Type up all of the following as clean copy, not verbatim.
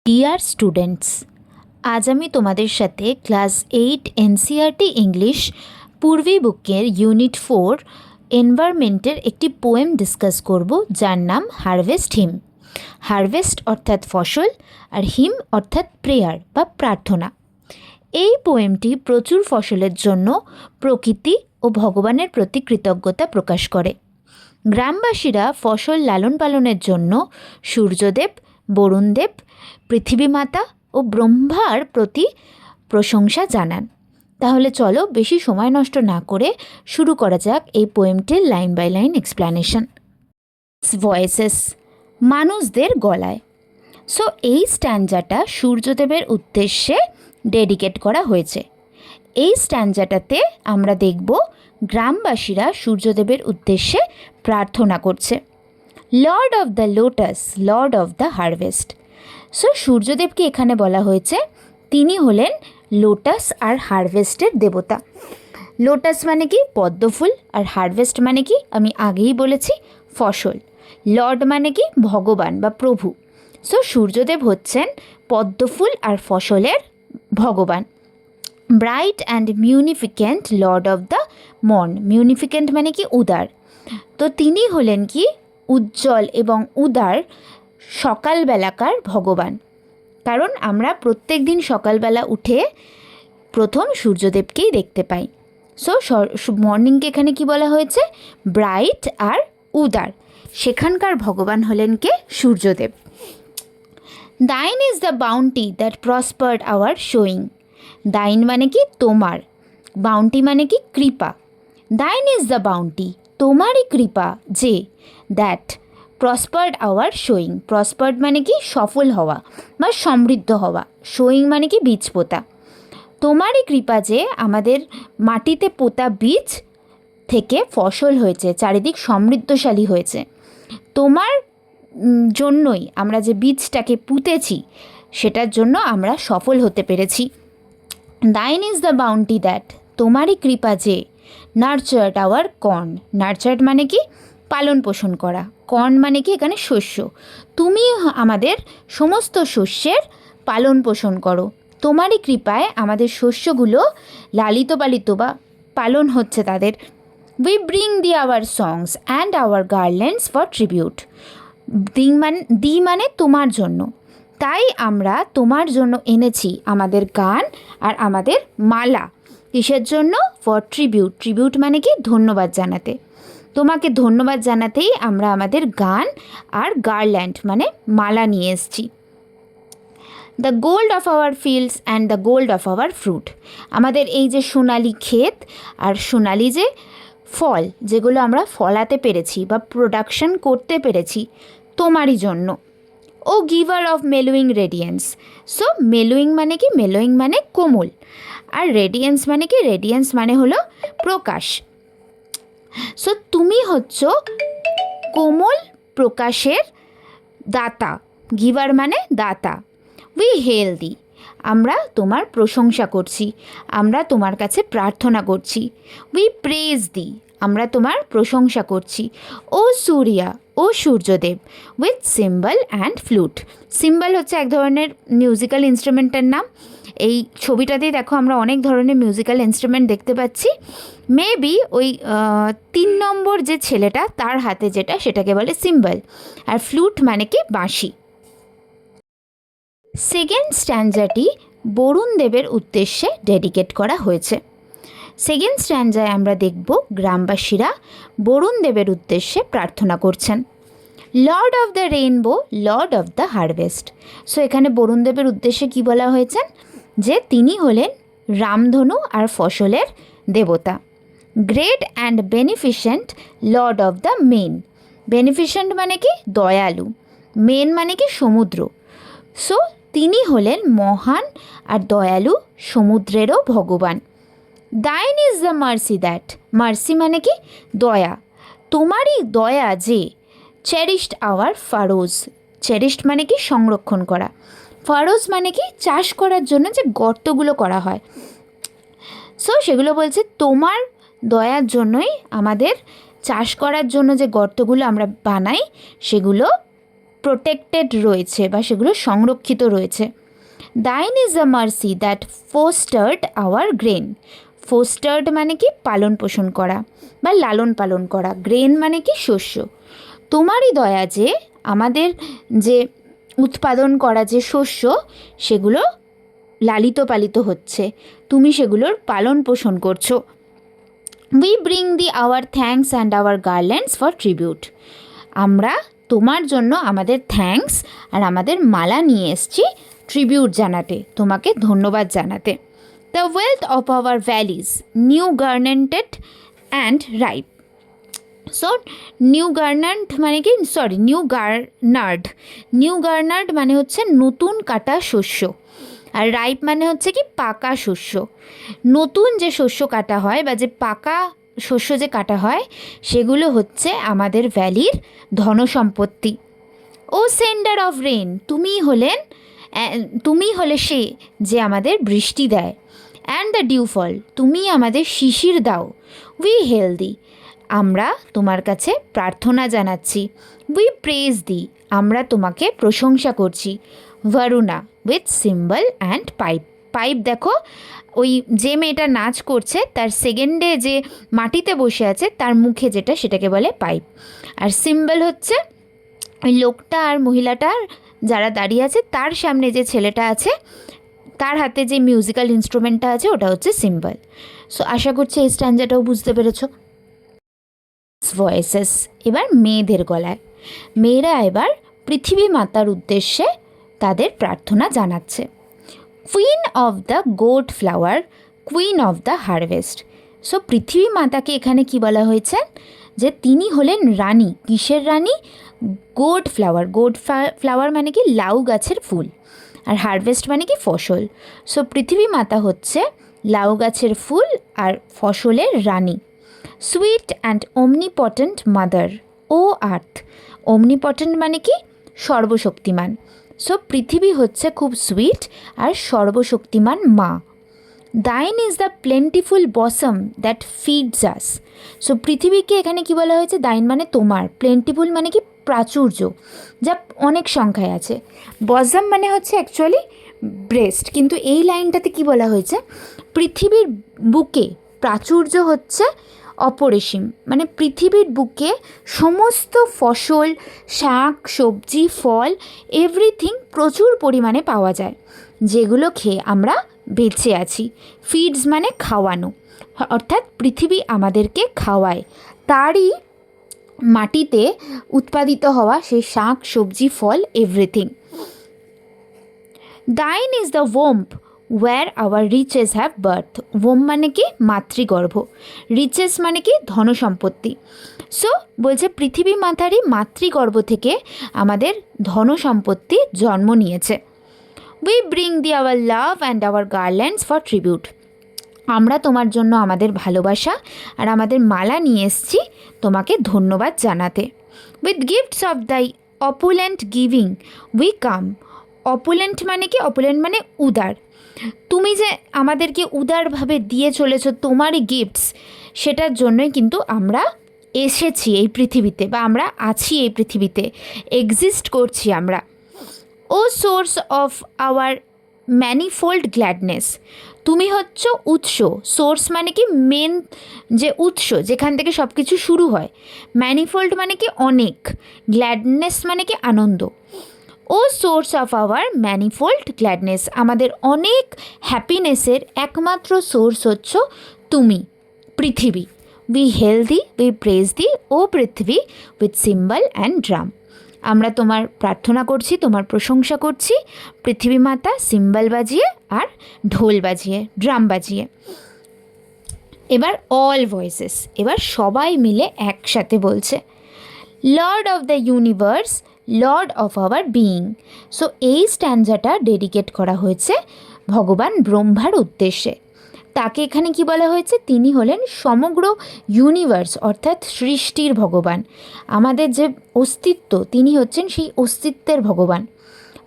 Dear students, আজ আমি তোমাদের সাথে ক্লাস 8 এনসিইআরটি ইংলিশ পূর্বী বুকের ইউনিট 4 এনভায়রনমেন্টের একটি পোয়েম ডিসকাস করব, যার নাম হারভেস্ট হিম। হারভেস্ট অর্থাৎ ফসল, আর হিম অর্থাৎ প্রেয়ার বা প্রার্থনা। এই পোয়েমটি প্রচুর ফসলের জন্য প্রকৃতি ও ভগবানের প্রতি কৃতজ্ঞতা প্রকাশ করে। গ্রামবাসীরা ফসল লালন পালনের জন্য সূর্যদেব, বরুণদেব, পৃথিবী মাতা ও ব্রহ্মার প্রতি প্রশংসা জানান। তাহলে চলো বেশি সময় নষ্ট না করে শুরু করা যাক এই পোয়েমটির line by line explanation. Voices, মানুষদের গলায়। সো এই স্ট্যান্জাটা সূর্যদেবের উদ্দেশ্যে ডেডিকেট করা হয়েছে। এই স্ট্যান্জাটাতে আমরা দেখব গ্রামবাসীরা সূর্যদেবের উদ্দেশ্যে প্রার্থনা করছে। Lord of the lotus, lord of the harvest. So সূর্যদেবকে এখানে বলা হয়েছে তিনি হলেন লোটাস আর হারভেস্টের দেবতা। লোটাস মানে কি? পদ্মফুল। আর হারভেস্ট মানে কি? আমি আগেই বলেছি, ফসল। লর্ড মানে কি? ভগবান বা প্রভু। সো সূর্যদেব হচ্ছেন পদ্মফুল আর ফসলের ভগবান। Bright and munificent lord of the morn. Munificent মানে কি? উদার। তো তিনি হলেন কি? উজ্জ্বল এবং উদার সকালবেলাকার ভগবান। কারণ আমরা প্রত্যেক দিন সকালবেলা উঠে প্রথম সূর্যদেবকেই দেখতে পাই। সো মর্নিংকে এখানে কি বলা হয়েছে? ব্রাইট আর উদার। সেখানকার ভগবান হলেন কে? সূর্যদেব। Thine is the bounty that prospered our sowing. Thine মানে কি? তোমার। বাউন্টি মানে কি? কৃপা। দাইন ইজ দ্য বাউন্টি, তোমারই কৃপা যে, that prospered our sowing. Prospered মানে কি? সফল হওয়া বা সমৃদ্ধ হওয়া। শোয়িং মানে কি? বীজ পোতা। তোমারই কৃপা যে আমাদের মাটিতে পোতা বীজ থেকে ফসল হয়েছে, চারিদিক সমৃদ্ধশালী হয়েছে। তোমার জন্যই আমরা যে বীজটাকে পুঁতেছি সেটার জন্য আমরা সফল হতে পেরেছি। Thine is the bounty that, তোমারই কৃপা যে নার্চার্ড আওয়ার কর্ন। নার্চার্ড মানে কি? পালন পোষণ করা। কর্ন মানে কি? এখানে শস্য। তুমি আমাদের সমস্ত শস্যের পালন পোষণ করো। তোমারই কৃপায় আমাদের শস্যগুলো লালিত পালিত বা পালন হচ্ছে তাদের। We bring the our songs and our garlands for tribute. Thee মানে তোমার জন্য। তাই আমরা তোমার জন্য এনেছি আমাদের গান আর আমাদের মালা। কিসের জন্য? For tribute. ট্রিবিউট মানে কি? ধন্যবাদ জানাতে। তোমাকে ধন্যবাদ জানাতেই আমরা আমাদের গান আর গার্ল্যান্ড মানে মালা নিয়ে এসেছি। The gold of our fields and the gold of our fruit. আমাদের এই যে সোনালি ক্ষেত আর সোনালি যে ফল, যেগুলো আমরা ফলাতে পেরেছি বা প্রোডাকশন করতে পেরেছি, তোমারই জন্য। ও গিভার অফ মেলোয়িং রেডিয়েন্স। সো মেলোয়িং মানে কি? মেলোয়িং মানে কোমল। আর রেডিয়েন্স মানে কি? রেডিয়েন্স মানে হলো প্রকাশ। সো তুমি হচ্ছ কোমল প্রকাশের দাতা। গিভার মানে দাতা। উই হেল দি, আমরা তোমার প্রশংসা করছি, আমরা তোমার কাছে প্রার্থনা করছি। উই প্রেজ দি, আমরা তোমার প্রশংসা করছি। ও সূর্যা, ও সূর্যদেব, with cymbal and flute. Cymbal হচ্ছে এক ধরনের মিউজিক্যাল ইনস্ট্রুমেন্টের নাম। এই ছবিটাতেই দেখো আমরা অনেক ধরনের মিউজিক্যাল ইনস্ট্রুমেন্ট দেখতে পাচ্ছি। মেবি ওই 3 নম্বর যে ছেলেটা তার হাতে যেটা, সেটাকে বলে সিম্বল। আর ফ্লুট মানে কি? বাঁশি। সেকেন্ড স্ট্যান্জাটি বরুণ দেবের উদ্দেশ্যে ডেডিকেট করা হয়েছে। সেকেন্ড স্ট্যান্জায় আমরা দেখব গ্রামবাসীরা বরুণ দেবের উদ্দেশ্যে প্রার্থনা করছেন। Lord of the rainbow, Lord of the harvest. So এখানে বরুণ দেবের উদ্দেশ্যে কী বলা হয়েছে? যে তিনি হলেন রামধনু আর ফসলের দেবতা। Great and beneficent lord of the main. Beneficent মানে কি? দয়ালু। মেন মানে কি? সমুদ্র। সো তিনি হলেন মহান আর দয়ালু সমুদ্রেরও ভগবান। Thine is the mercy that, mercy মানে কি? দয়া। তোমারই দয়া যে চেরিশড আওয়ার ফারোজ। চেরিশড মানে কি? সংরক্ষণ করা। ফারোজ মানে কি? চাষ করার জন্য যে গর্তগুলো করা হয়। সো সেগুলো বলছে তোমার দয়ার জন্যই আমাদের চাষ করার জন্য যে গর্তগুলো আমরা বানাই সেগুলো প্রোটেক্টেড রয়েছে বা সেগুলো সংরক্ষিত রয়েছে। Thine is the mercy that fostered our grain. Fostered মানে কি পালন পোষণ করা বা লালন পালন করা, গ্রেন মানে কি শস্য। তোমারই দয়া যে আমাদের যে উৎপাদন করা যে শস্য সেগুলো লালিত পালিত হচ্ছে, তুমি সেগুলোর পালন পোষণ করছো। We bring the our thanks and our garlands for tribute. আমরা তোমার জন্য আমাদের থ্যাঙ্কস আর আমাদের মালা নিয়ে এসেছি ট্রিবিউট জানাতে, তোমাকে ধন্যবাদ জানাতে। The wealth of our valleys new garnered and ripe. So new garnered মানে কি, নিউ গার্নার্ড মানে হচ্ছে নতুন কাটা শস্য, আর রাইপ মানে হচ্ছে কি পাকা শস্য। নতুন যে শস্য কাটা হয় বা যে পাকা শস্য যে কাটা হয় সেগুলো হচ্ছে আমাদের ভ্যালির ধনসম্পত্তি। ও সেন্ডার অফ রেন, তুমি হলে সে যে আমাদের বৃষ্টি দেয়। অ্যান্ড দ্য ডিউফল, তুমি আমাদের শিশির দাও। উই হেলদি, আমরা তোমার কাছে প্রার্থনা জানাচ্ছি। উই প্রেজ দি, আমরা তোমাকে প্রশংসা করছি। Varuna with cymbal and pipe. Pipe দেখো, ওই যে মেয়েটা নাচ করছে তার সেকেন্ডে যে মাটিতে বসে আছে তার মুখে যেটা, সেটাকে বলে পাইপ। আর সিম্বল হচ্ছে ওই লোকটা আর মহিলাটার যারা দাঁড়িয়ে আছে তার সামনে যে ছেলেটা আছে তার হাতে যে মিউজিক্যাল ইনস্ট্রুমেন্টটা আছে ওটা হচ্ছে সিম্বল। সো আশা করছি এই স্ট্যান্ডাটাও বুঝতে পেরেছো। ভয়েসেস, এবার মেয়েদের গলায়। মেয়েরা এবার পৃথিবী মাতার উদ্দেশ্যে তাদের প্রার্থনা জানাচ্ছে। Queen of the gourd flower, queen of the harvest. So পৃথিবী মাতাকে এখানে কি বলা হয়েছে, যে তিনি হলেন রানী। কিসের রানী? গোড ফ্লাওয়ার। গোড ফ্লাওয়ার মানে কি লাউ গাছের ফুল, আর হারভেস্ট মানে কি ফসল। সো পৃথিবী মাতা হচ্ছে লাউ গাছের ফুল আর ফসলের রানী। Sweet and omnipotent mother O earth. Omnipotent মানে কি সর্বশক্তিমান। সো পৃথিবী হচ্ছে খুব সুইট আর সর্বশক্তিমান মা। Thine is the plenteous bosom that feeds us. So পৃথিবীকে এখানে কি বলা হয়েছে, দাইন মানে তোমার, প্লেন্টিফুল মানে কি প্রাচুর্য, যা অনেক সংখ্যায় আছে। বসম মানে হচ্ছে অ্যাকচুয়ালি ব্রেস্ট, কিন্তু এই লাইনটাতে কি বলা হয়েছে, পৃথিবীর বুকে প্রাচুর্য হচ্ছে অপরিসীম, মানে পৃথিবীর বুকে সমস্ত ফসল, শাক সবজি, ফল, এভরিথিং প্রচুর পরিমাণে পাওয়া যায়, যেগুলো খেয়ে আমরা বেঁচে আছি। ফিডস মানে খাওয়ানো, অর্থাৎ পৃথিবী আমাদেরকে খাওয়ায়, তারই মাটিতে উৎপাদিত হওয়া সেই শাক সবজি ফল everything. Thine is the womb where our riches have birth. Womb মানে কি মাতৃগর্ভ, রিচেস মানে কি ধনসম্পত্তি। সো বলছে পৃথিবী মাতারই মাতৃগর্ভ থেকে আমাদের ধনসম্পত্তি জন্ম নিয়েছে। We bring the our love and our garlands for tribute. আমরা তোমার জন্য আমাদের ভালোবাসা আর আমাদের মালা নিয়ে এসেছি তোমাকে ধন্যবাদ জানাতে। With gifts of the opulent giving we come. Opulent মানে কি, অপুলেন্ট মানে উদার। তুমি যে আমাদেরকে উদারভাবে দিয়ে চলেছ তোমারই গিফটস, সেটার জন্যই কিন্তু আমরা এসেছি এই পৃথিবীতে, বা আমরা আছি এই পৃথিবীতে, এক্সিস্ট করছি আমরা। ও সোর্স অফ আওয়ার ম্যানিফোল্ড গ্ল্যাডনেস। তুমি হচ্ছ উৎস। সোর্স মানে কি মেন, যে উৎস যেখান থেকে সব কিছু শুরু হয়। ম্যানিফোল্ড মানে কি অনেক, গ্ল্যাডনেস মানে কি আনন্দ। O source of our manifold gladness, আমাদের অনেক হ্যাপিনেসের একমাত্র সোর্স হচ্ছ তুমি, পৃথিবী। We hail thee, we praise thee O পৃথিবী উইথ সিম্বল অ্যান্ড ড্রাম। আমরা তোমার প্রার্থনা করছি, তোমার প্রশংসা করছি পৃথিবী মাতা, সিম্বল বাজিয়ে আর ঢোল বাজিয়ে, ড্রাম বাজিয়ে। এবার অল ভয়েসেস, এবার সবাই মিলে একসাথে বলছে, Lord of the universe, Lord of our being. So এই স্ট্যান্ডাটা ডেডিকেট করা হয়েছে ভগবান ব্রহ্মার উদ্দেশ্যে। তাকে এখানে কি বলা হয়েছে, তিনি হলেন সমগ্র ইউনিভার্স অর্থাৎ সৃষ্টির ভগবান। আমাদের যে অস্তিত্ব, তিনি হচ্ছেন সেই অস্তিত্বের ভগবান।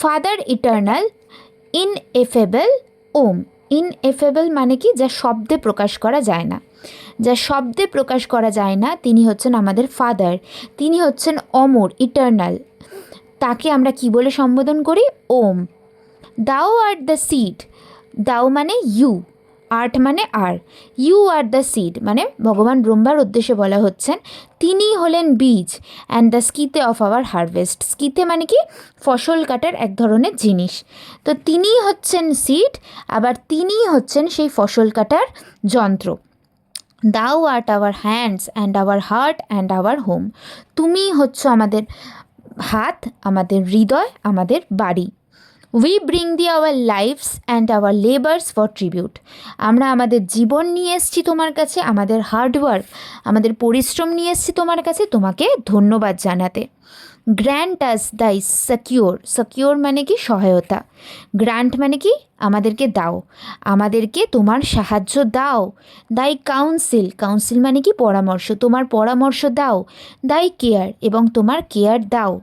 ফাদার ইটার্নাল, ইনএফেবল ওম। ইনএফেবল মানে কি, যা শব্দে প্রকাশ করা যায় না, যা শব্দে প্রকাশ করা যায় না, তিনি হচ্ছেন আমাদের ফাদার। তিনি হচ্ছেন অমর, ইটার্নাল। তাকে আমরা কি বলে সম্বোধন করি? ওম। দাও আর্ট দ্য সিড, দাও মানে ইউ, আর্ট মানে are, you are the seed মানে ভগবান ব্রহ্মার উদ্দেশ্যে বলা হচ্ছেন তিনি হলেন বীজ, and the scythe of our harvest, scythe মানে কি ফসল কাটার এক ধরনের জিনিস, তো তিনি হচ্ছেন সিড, আবার তিনি হচ্ছেন সেই ফসল কাটার যন্ত্র। Thou art our hands and our heart and our home, তুমি হচ্ছ আমাদের হাত, আমাদের হৃদয়, আমাদের বাড়ি। We bring the our lives and our labours for tribute, আমরা আমাদের জীবন নিয়ে এসেছি তোমার কাছে, আমাদের হার্ডওয়ার্ক, আমাদের পরিশ্রম নিয়ে এসেছি তোমার কাছে তোমাকে ধন্যবাদ জানাতে। গ্র্যান্ট আস দাই সাকিওর, সাকিওর মানে কি সহায়তা, গ্র্যান্ট মানে কি আমাদেরকে দাও, আমাদেরকে তোমার সাহায্য দাও। দাই কাউন্সিল, কাউন্সিল মানে কি পরামর্শ, তোমার পরামর্শ দাও। দাই কেয়ার, এবং তোমার কেয়ার দাও।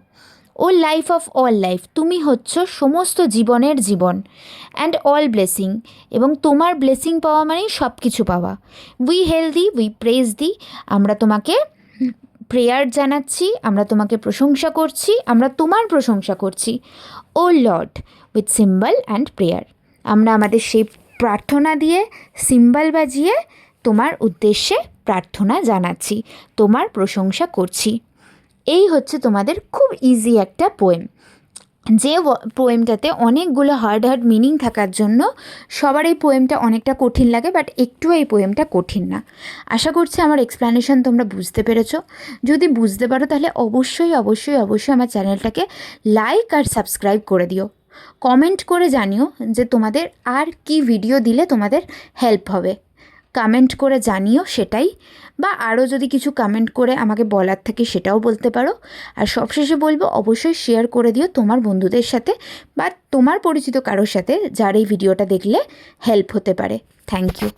ও লাইফ অফ অল লাইফ, তুমি হচ্ছ সমস্ত জীবনের জীবন। অ্যান্ড অল ব্লেসিং, এবং তোমার ব্লেসিং পাওয়া মানেই সব কিছু পাওয়া। উই হেলদি উই প্রেজ দি, আমরা তোমাকে প্রেয়ার জানাচ্ছি, আমরা তোমাকে প্রশংসা করছি, আমরা তোমার প্রশংসা করছি। O lord with cymbal and prayer, আমরা আমাদের সেই প্রার্থনা দিয়ে সিম্বল বাজিয়ে তোমার উদ্দেশ্যে প্রার্থনা জানাচ্ছি, তোমার প্রশংসা করছি। এই হচ্ছে তোমাদের খুব ইজি একটা পোয়েম, যে পোয়েমটাতে অনেকগুলো হার্ড মিনিং থাকার জন্য সবার এই পোয়েমটা অনেকটা কঠিন লাগে, বাট একটু এই পোয়েমটা কঠিন না। আশা করছি আমার এক্সপ্লেনেশন তোমরা বুঝতে পেরেছো। যদি বুঝতে পারো তাহলে অবশ্যই অবশ্যই অবশ্যই আমার চ্যানেলটাকে লাইক আর সাবস্ক্রাইব করে দিও। কমেন্ট করে জানিও যে তোমাদের আর কি ভিডিও দিলে তোমাদের হেল্প হবে, কমেন্ট করে জানিও সেটাই, বা আরও যদি কিছু কমেন্ট করে আমাকে বলার থাকে সেটাও বলতে পারো। আর সবশেষে বলবো অবশ্যই শেয়ার করে দিও তোমার বন্ধুদের সাথে বা তোমার পরিচিত কারোর সাথে যার এই ভিডিওটা দেখলে হেল্প হতে পারে। Thank you.